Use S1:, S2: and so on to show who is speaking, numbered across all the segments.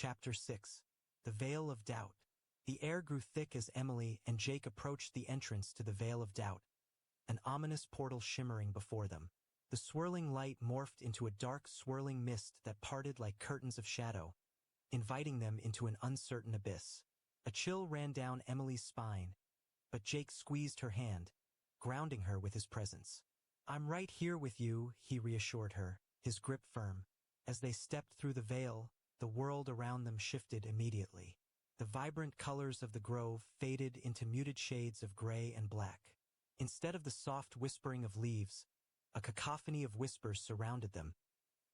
S1: Chapter 6. The Veil of Doubt. The air grew thick as Emily and Jake approached the entrance to the Veil of Doubt, an ominous portal shimmering before them. The swirling light morphed into a dark swirling mist that parted like curtains of shadow, inviting them into an uncertain abyss. A chill ran down Emily's spine, but Jake squeezed her hand, grounding her with his presence. "I'm right here with you," he reassured her, his grip firm. As they stepped through the veil, the world around them shifted immediately. The vibrant colors of the grove faded into muted shades of gray and black. Instead of the soft whispering of leaves, a cacophony of whispers surrounded them,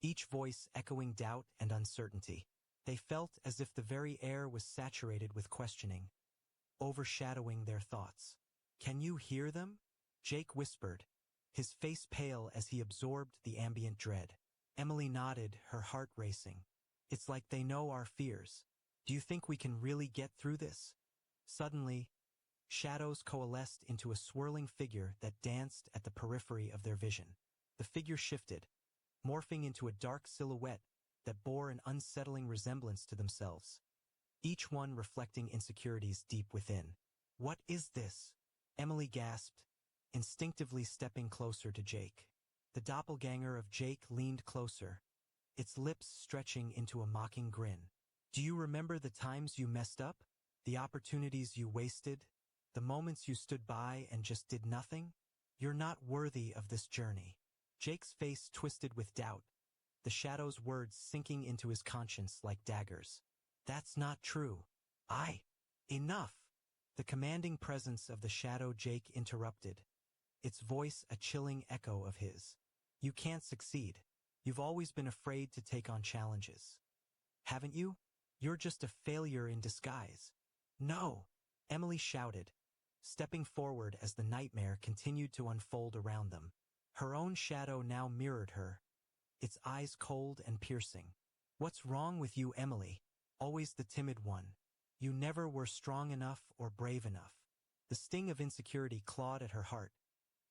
S1: each voice echoing doubt and uncertainty. They felt as if the very air was saturated with questioning, overshadowing their thoughts. "Can you hear them?" Jake whispered, his face pale as he absorbed the ambient dread. Emily nodded, her heart racing. "It's like they know our fears. Do you think we can really get through this?" Suddenly, shadows coalesced into a swirling figure that danced at the periphery of their vision. The figure shifted, morphing into a dark silhouette that bore an unsettling resemblance to themselves, each one reflecting insecurities deep within. "What is this?" Emily gasped, instinctively stepping closer to Jake. The doppelganger of Jake leaned closer, its lips stretching into a mocking grin. "Do you remember the times you messed up? The opportunities you wasted? The moments you stood by and just did nothing? You're not worthy of this journey." Jake's face twisted with doubt, the shadow's words sinking into his conscience like daggers. "That's not true. Enough!" The commanding presence of the shadow Jake interrupted, its voice a chilling echo of his. "You can't succeed. You've always been afraid to take on challenges. Haven't you? You're just a failure in disguise." "No!" Emily shouted, stepping forward as the nightmare continued to unfold around them. Her own shadow now mirrored her, its eyes cold and piercing. "What's wrong with you, Emily? Always the timid one. You never were strong enough or brave enough." The sting of insecurity clawed at her heart,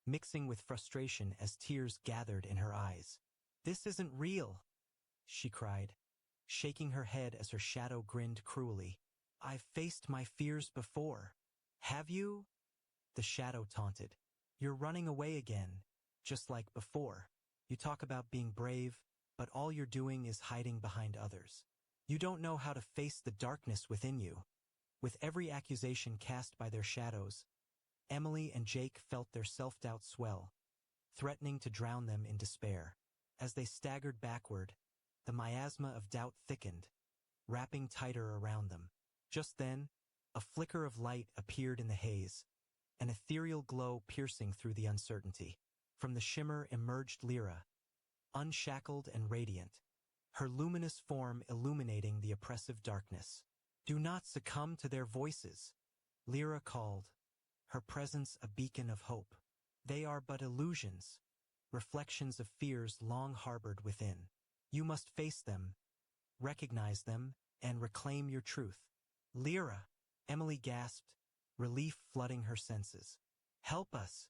S1: mixing with frustration as tears gathered in her eyes. "This isn't real," she cried, shaking her head as her shadow grinned cruelly. "I've faced my fears before." "Have you?" the shadow taunted. "You're running away again, just like before. You talk about being brave, but all you're doing is hiding behind others. You don't know how to face the darkness within you." With every accusation cast by their shadows, Emily and Jake felt their self-doubt swell, threatening to drown them in despair. As they staggered backward, the miasma of doubt thickened, wrapping tighter around them. Just then, a flicker of light appeared in the haze, an ethereal glow piercing through the uncertainty. From the shimmer emerged Lyra, unshackled and radiant, her luminous form illuminating the oppressive darkness. "Do not succumb to their voices," Lyra called, her presence a beacon of hope. "They are but illusions, reflections of fears long harbored within. You must face them, recognize them, and reclaim your truth." "Lyra!" Emily gasped, relief flooding her senses. "Help us!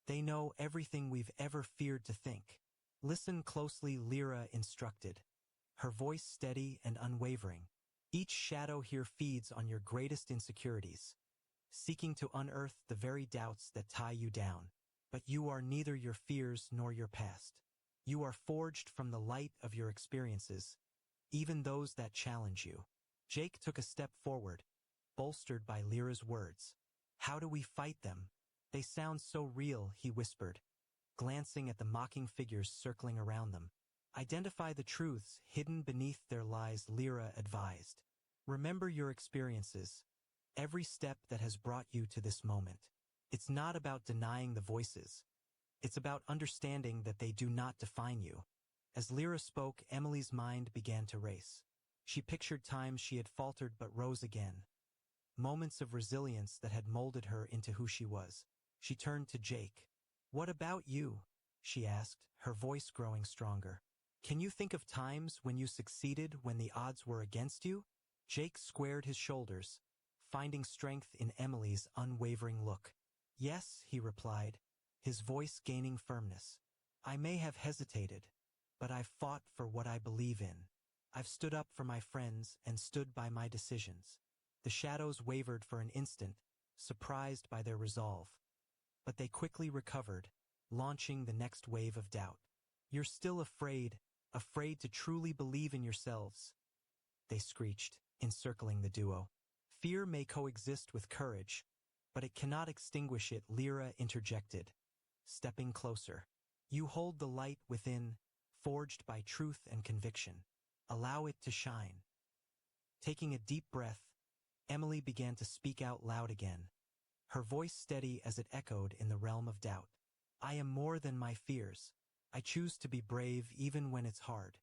S1: They know everything we've ever feared to think." "Listen closely," Lyra instructed, her voice steady and unwavering. "Each shadow here feeds on your greatest insecurities, seeking to unearth the very doubts that tie you down. But you are neither your fears nor your past. You are forged from the light of your experiences, even those that challenge you." Jake took a step forward, bolstered by Lyra's words. "How do we fight them? They sound so real," he whispered, glancing at the mocking figures circling around them. "Identify the truths hidden beneath their lies," Lyra advised. "Remember your experiences, every step that has brought you to this moment. It's not about denying the voices. It's about understanding that they do not define you." As Lyra spoke, Emily's mind began to race. She pictured times she had faltered but rose again, moments of resilience that had molded her into who she was. She turned to Jake. "What about you?" she asked, her voice growing stronger. "Can you think of times when you succeeded when the odds were against you?" Jake squared his shoulders, finding strength in Emily's unwavering look. "Yes," he replied, his voice gaining firmness. "I may have hesitated, but I've fought for what I believe in. I've stood up for my friends and stood by my decisions. The shadows wavered for an instant, surprised by their resolve. But they quickly recovered, launching the next wave of doubt. You're still afraid to truly believe in yourselves, they screeched, encircling the duo. Fear may coexist with courage, but it cannot extinguish it, Lyra interjected, stepping closer. You hold the light within, forged by truth and conviction. Allow it to shine. Taking a deep breath, Emily began to speak out loud again, her voice steady as it echoed in the realm of doubt. I am more than my fears. I choose to be brave even when it's hard.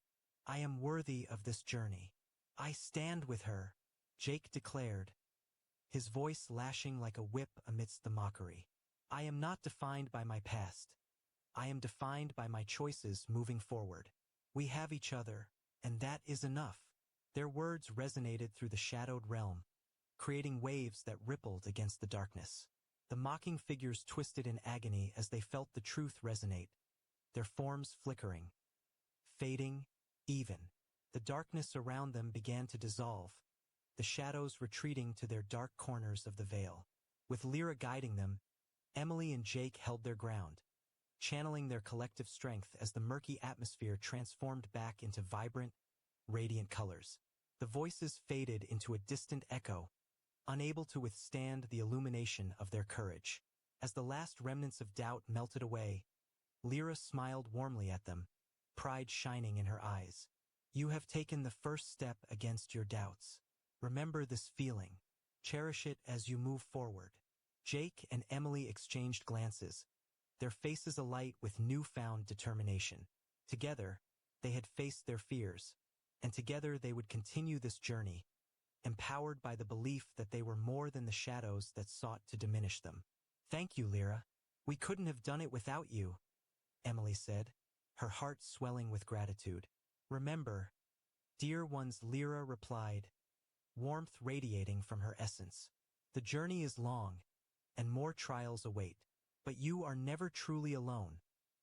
S1: I am worthy of this journey. I stand with her, Jake declared, his voice lashing like a whip amidst the mockery. I am not defined by my past. I am defined by my choices moving forward. We have each other, and that is enough. Their words resonated through the shadowed realm, creating waves that rippled against the darkness. The mocking figures twisted in agony as they felt the truth resonate, their forms flickering, fading, even. The darkness around them began to dissolve, the shadows retreating to their dark corners of the veil. With Lyra guiding them, Emily and Jake held their ground, channeling their collective strength as the murky atmosphere transformed back into vibrant, radiant colors. The voices faded into a distant echo, unable to withstand the illumination of their courage. As the last remnants of doubt melted away, Lyra smiled warmly at them, pride shining in her eyes. You have taken the first step against your doubts. Remember this feeling. Cherish it as you move forward. Jake and Emily exchanged glances, their faces alight with newfound determination. Together, they had faced their fears, and together they would continue this journey, empowered by the belief that they were more than the shadows that sought to diminish them. Thank you, Lyra. We couldn't have done it without you, Emily said, her heart swelling with gratitude. Remember, dear ones, Lyra replied, warmth radiating from her essence. The journey is long, and more trials await, but you are never truly alone,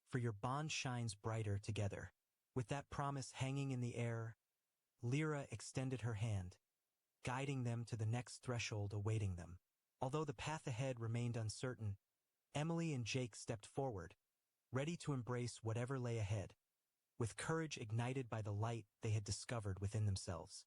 S1: for your bond shines brighter together. With that promise hanging in the air, Lyra extended her hand, guiding them to the next threshold awaiting them. Although the path ahead remained uncertain, Emily and Jake stepped forward, ready to embrace whatever lay ahead, with courage ignited by the light they had discovered within themselves.